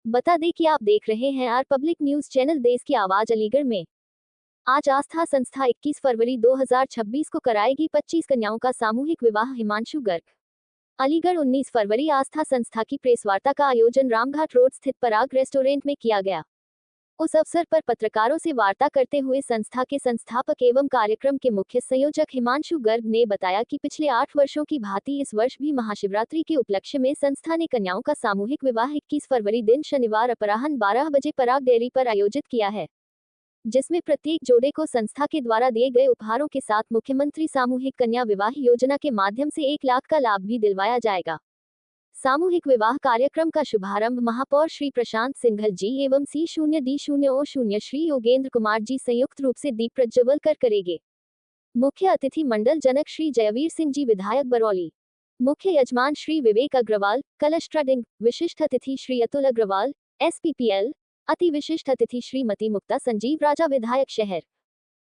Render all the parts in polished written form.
बता दें कि आप देख रहे हैं आर पब्लिक न्यूज चैनल देश की आवाज अलीगढ़ में। आज आस्था संस्था 21 फरवरी 2026 को कराएगी 25 कन्याओं का सामूहिक विवाह। हिमांशु गर्ग। अलीगढ़ 19 फरवरी आस्था संस्था की प्रेस वार्ता का आयोजन रामघाट रोड स्थित पराग रेस्टोरेंट में किया गया। उस अवसर पर पत्रकारों से वार्ता करते हुए संस्था के संस्थापक एवं कार्यक्रम के मुख्य संयोजक हिमांशु गर्ग ने बताया कि पिछले 8 वर्षों की भांति इस वर्ष भी महाशिवरात्रि के उपलक्ष्य में संस्था ने कन्याओं का सामूहिक विवाह 21 फरवरी दिन शनिवार अपराह्न 12 बजे पराग डेयरी पर आयोजित किया है, जिसमें प्रत्येक जोड़े को संस्था के द्वारा दिए गए उपहारों के साथ मुख्यमंत्री सामूहिक कन्या विवाह योजना के माध्यम से 1 लाख का लाभ भी दिलवाया जाएगा। सामूहिक विवाह कार्यक्रम का शुभारंभ महापौर श्री प्रशांत सिंघल जी एवं C0D0O0 श्री योगेंद्र कुमार जी संयुक्त रूप से दीप प्रज्वल कर करेंगे। मुख्य अतिथि मंडल जनक श्री जयवीर सिंह जी विधायक बरौली, मुख्य यजमान श्री विवेक अग्रवाल, कलश ट्रेडिंग, विशिष्ट अतिथि श्री अतुल अग्रवाल SPPL, अति विशिष्ट अतिथि श्रीमती मुक्ता संजीव राजा विधायक शहर,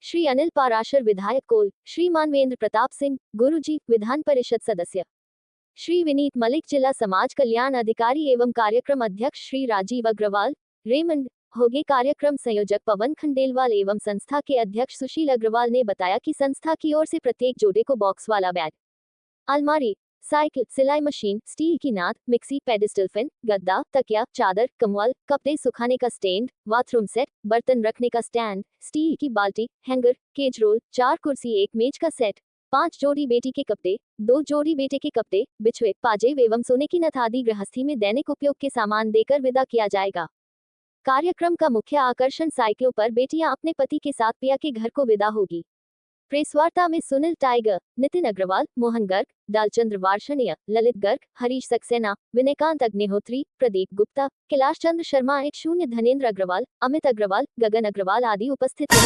श्री अनिल पाराशर विधायक कोल, श्री मानवेंद्र प्रताप सिंह गुरुजी विधान परिषद सदस्य, श्री विनीत मलिक जिला समाज कल्याण अधिकारी एवं कार्यक्रम अध्यक्ष श्री राजीव अग्रवाल रेमंड होगे। कार्यक्रम संयोजक पवन खंडेलवाल एवं संस्था के अध्यक्ष सुशील अग्रवाल ने बताया कि संस्था की ओर से प्रत्येक जोड़े को बॉक्स वाला बैग, अलमारी, साइकिल, सिलाई मशीन, स्टील की नाद, मिक्सी, पेडिस्टल फैन, गद्दा, तकिया, चादर, कंबल, कपड़े सुखाने का स्टैंड, बाथरूम सेट, बर्तन रखने का स्टैंड, स्टील की बाल्टी, हैंगर, केज रोल, 4 कुर्सी, 1 मेज का सेट, 5 जोड़ी बेटी के कपड़े, 2 जोड़ी बेटे के कपड़े, बिछुए, पाजेब एवं सोने की नथ आदि गृहस्थी में दैनिक उपयोग के सामान देकर विदा किया जाएगा। कार्यक्रम का मुख्य आकर्षण साइकिलों पर बेटियां अपने पति के साथ पिया के घर को विदा होगी। प्रेस वार्ता में सुनील टाइगर, नितिन अग्रवाल, मोहन गर्ग, दालचंद्र वार्षणीय, ललित गर्ग, हरीश सक्सेना, विनयकांत अग्निहोत्री, प्रदीप गुप्ता, कैलाश चंद्र शर्मा 10 धनेन्द्र अग्रवाल, अमित अग्रवाल, गगन अग्रवाल आदि उपस्थित थे।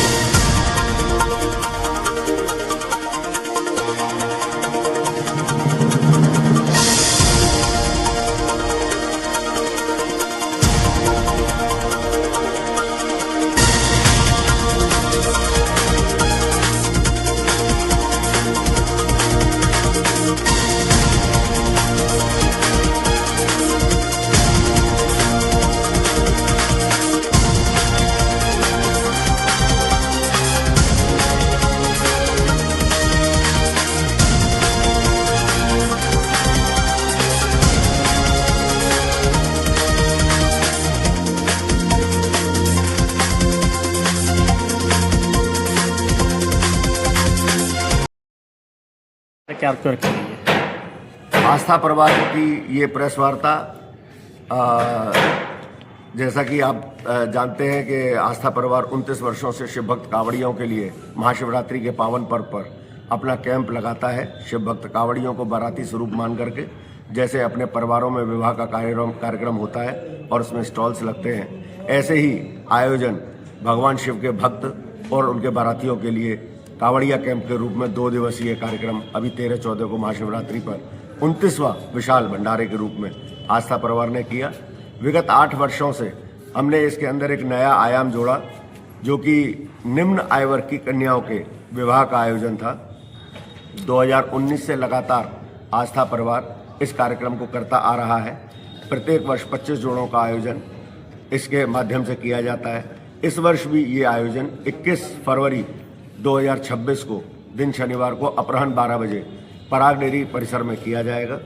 कैप्चर करेंगे। आस्था परिवार की ये प्रेस वार्ता, जैसा कि आप जानते हैं कि आस्था परिवार 29 वर्षों से शिव भक्त कांवड़ियों के लिए महाशिवरात्रि के पावन पर्व पर अपना कैंप लगाता है। शिव भक्त कांवड़ियों को बाराती स्वरूप मान करके, जैसे अपने परिवारों में विवाह का कार्यक्रम होता है और उसमें स्टॉल्स लगते हैं, ऐसे ही आयोजन भगवान शिव के भक्त और उनके बारातियों के लिए कांवड़िया कैंप के रूप में 2 दिवसीय कार्यक्रम अभी 13-14 को महाशिवरात्रि पर 29वां विशाल भंडारे के रूप में आस्था परिवार ने किया। विगत 8 वर्षों से हमने इसके अंदर एक नया आयाम जोड़ा, जो कि निम्न आय वर्ग की कन्याओं के विवाह का आयोजन था। 2019 से लगातार आस्था परिवार इस कार्यक्रम को करता आ रहा है। प्रत्येक वर्ष 25 जोड़ों का आयोजन इसके माध्यम से किया जाता है। इस वर्ष भी ये आयोजन 21 फरवरी 2026 को दिन शनिवार को अपराह्न 12 बजे पराग डेयरी परिसर में किया जाएगा।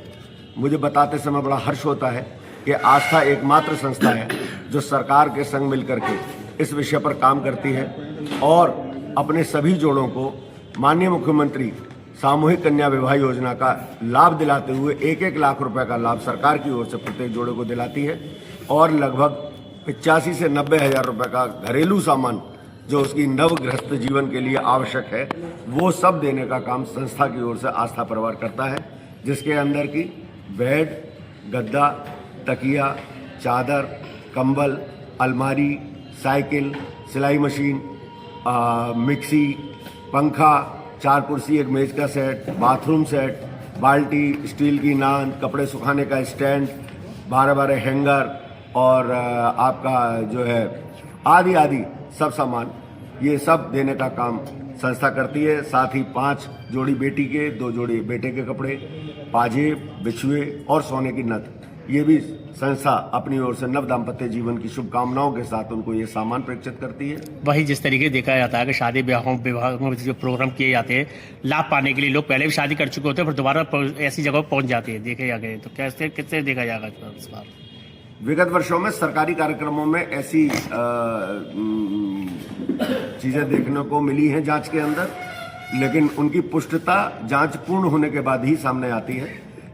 मुझे बताते समय बड़ा हर्ष होता है कि आस्था एकमात्र संस्था है जो सरकार के संग मिलकर के इस विषय पर काम करती है और अपने सभी जोड़ों को माननीय मुख्यमंत्री सामूहिक कन्या विवाह योजना का लाभ दिलाते हुए 1-1 लाख रुपए का लाभ सरकार की ओर से प्रत्येक जोड़े को दिलाती है और लगभग 85 से 90 हज़ार रुपए का घरेलू सामान जो उसकी नव गृहस्थ जीवन के लिए आवश्यक है, वो सब देने का काम संस्था की ओर से आस्था परिवार करता है, जिसके अंदर की बेड, गद्दा, तकिया, चादर, कंबल, अलमारी, साइकिल, सिलाई मशीन, मिक्सी, पंखा, 4 कुर्सी, 1 मेज का सेट, बाथरूम सेट, बाल्टी, स्टील की नान, कपड़े सुखाने का स्टैंड, 12-12 हैंगर और आपका जो है आदि आदि सब सामान, ये सब देने का काम संस्था करती है। साथ ही 5 जोड़ी बेटी के, 2 जोड़ी बेटे के कपड़े, पाजेब, बिछुए और सोने की नथ, ये भी संस्था अपनी ओर से नव दाम्पत्य जीवन की शुभकामनाओं के साथ उनको ये सामान प्रेषित करती है। वही जिस तरीके से देखा जाता है कि शादी विवाह में जो प्रोग्राम किए जाते हैं, लाभ पाने के लिए लोग पहले भी शादी कर चुके होते हैं, फिर दोबारा ऐसी जगह पहुंच जाते हैं, देखे जाके, तो कैसे किससे देखा जाएगा इस बार? विगत वर्षों में सरकारी कार्यक्रमों में ऐसी चीजें देखने को मिली हैं जांच के अंदर, लेकिन उनकी पुष्टता जांच पूर्ण होने के बाद ही सामने आती है,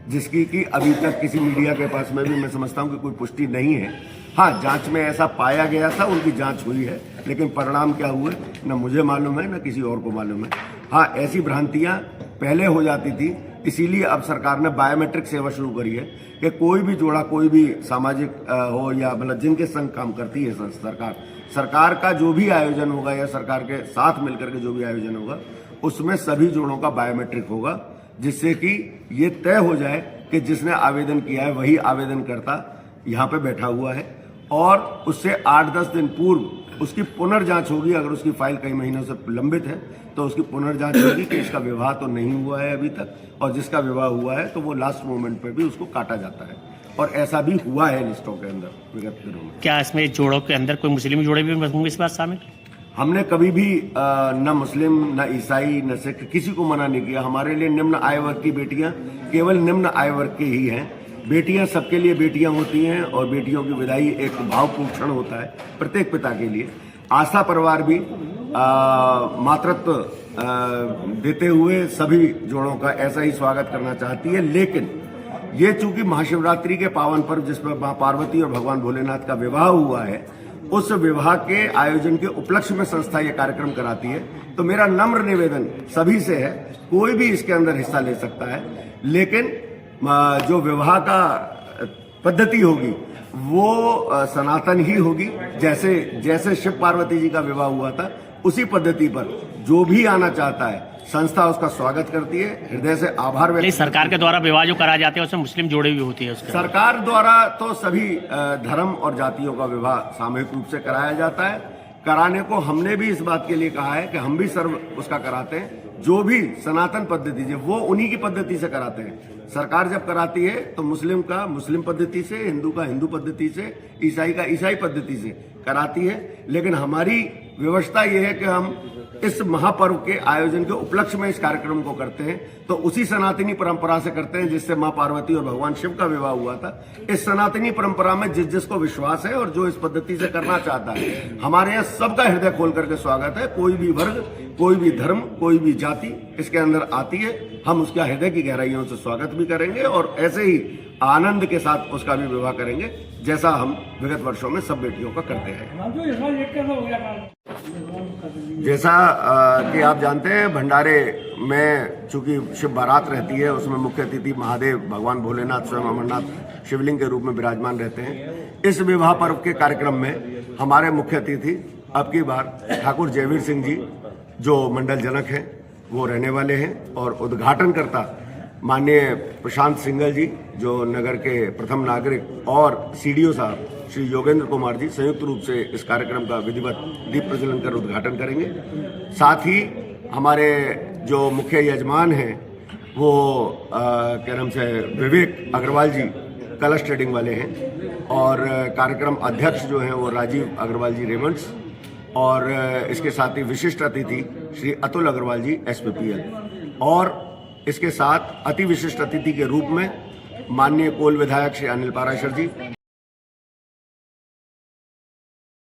जिसकी कि अभी तक किसी मीडिया के पास में भी मैं समझता हूं कि कोई पुष्टि नहीं है। हाँ, जांच में ऐसा पाया गया था, उनकी जांच हुई है, लेकिन परिणाम क्या हुए न मुझे मालूम है न किसी और को मालूम है। हाँ, ऐसी भ्रांतियां पहले हो जाती थी, इसीलिए अब सरकार ने बायोमेट्रिक सेवा शुरू करी है कि कोई भी जोड़ा, कोई भी सामाजिक हो या मतलब जिनके संग काम करती है सरकार का जो भी आयोजन होगा या सरकार के साथ मिलकर के जो भी आयोजन होगा, उसमें सभी जोड़ों का बायोमेट्रिक होगा, जिससे कि ये तय हो जाए कि जिसने आवेदन किया है वही आवेदनकर्ता यहाँ पे बैठा हुआ है, और उससे 8-10 दिन पूर्व उसकी पुनर्जांच होगी। अगर उसकी फाइल कई महीनों से लंबित है तो उसकी पुनर्जांच होगी कि इसका विवाह तो नहीं हुआ है अभी तक, और जिसका विवाह हुआ है तो वो लास्ट मोमेंट पे भी उसको काटा जाता है, और ऐसा भी हुआ है लिस्टों के अंदर विगत दिनों में। क्या इसमें जोड़ों के अंदर कोई मुस्लिम जोड़े भी होंगे इस बार शामिल? हमने कभी भी न मुस्लिम न ईसाई न सिख किसी को मना नहीं किया। हमारे लिए निम्न आय वर्ग की बेटियां केवल निम्न आय वर्ग की ही हैं। बेटियां सबके लिए बेटियां होती हैं, और बेटियों की विदाई एक भावपूर्ण क्षण होता है प्रत्येक पिता के लिए। आस्था परिवार भी मातृत्व देते हुए सभी जोड़ों का ऐसा ही स्वागत करना चाहती है, लेकिन ये चूंकि महाशिवरात्रि के पावन पर्व जिसमें मां पार्वती और भगवान भोलेनाथ का विवाह हुआ है, उस विवाह के आयोजन के उपलक्ष्य में संस्था ये कार्यक्रम कराती है। तो मेरा नम्र निवेदन सभी से है, कोई भी इसके अंदर हिस्सा ले सकता है, लेकिन जो विवाह का पद्धति होगी वो सनातन ही होगी। जैसे शिव पार्वती जी का विवाह हुआ था उसी पद्धति पर जो भी आना चाहता है संस्था उसका स्वागत करती है, हृदय से आभार व्यक्त। सरकार के द्वारा विवाह जो कराए जाते हैं उसमें मुस्लिम जोड़े भी होती है उसके? सरकार द्वारा तो सभी धर्म और जातियों का विवाह सामूहिक रूप से कराया जाता है। कराने को हमने भी इस बात के लिए कहा है कि हम भी सर्व उसका कराते हैं, जो भी सनातन पद्धति है वो उन्हीं की पद्धति से कराते हैं। सरकार जब कराती है तो मुस्लिम का मुस्लिम पद्धति से, हिंदू का हिंदू पद्धति से, ईसाई का ईसाई पद्धति से कराती है। लेकिन हमारी व्यवस्था यह है कि हम इस महापर्व के आयोजन के उपलक्ष्य में इस कार्यक्रम को करते हैं, तो उसी सनातनी परंपरा से करते हैं जिससे मां पार्वती और भगवान शिव का विवाह हुआ था। इस सनातनी परंपरा में जिसको विश्वास है और जो इस पद्धति से करना चाहता है, हमारे यहाँ सबका हृदय खोल करके स्वागत है। कोई भी वर्ग, कोई भी धर्म, कोई भी जाति इसके अंदर आती है, हम उसका हृदय की गहराइयों से स्वागत भी करेंगे और ऐसे ही आनंद के साथ उसका भी विवाह करेंगे, जैसा हम विगत वर्षों में सब बेटियों का करते हैं। जैसा कि आप जानते हैं, भंडारे में चूंकि शिव बारात रहती है, उसमें मुख्य अतिथि महादेव भगवान भोलेनाथ स्वयं अमरनाथ शिवलिंग के रूप में विराजमान रहते हैं। इस विवाह पर्व के कार्यक्रम में हमारे मुख्य अतिथि अब की बार ठाकुर जयवीर सिंह जी, जो मंडल जनक हैं, वो रहने वाले हैं, और उद्घाटनकर्ता माननीय प्रशांत सिंघल जी, जो नगर के प्रथम नागरिक, और सीडीओ साहब श्री योगेंद्र कुमार जी संयुक्त रूप से इस कार्यक्रम का विधिवत दीप प्रज्वलन कर उद्घाटन करेंगे। साथ ही हमारे जो मुख्य यजमान हैं वो क्या नाम से विवेक अग्रवाल जी कलश ट्रेडिंग वाले हैं, और कार्यक्रम अध्यक्ष जो हैं वो राजीव अग्रवाल जी रेमंड्स, और इसके साथ ही विशिष्ट अतिथि श्री अतुल अग्रवाल जी SPPL, और इसके साथ अति विशिष्ट अतिथि के रूप में माननीय कोल विधायक श्री अनिल पाराशर जी,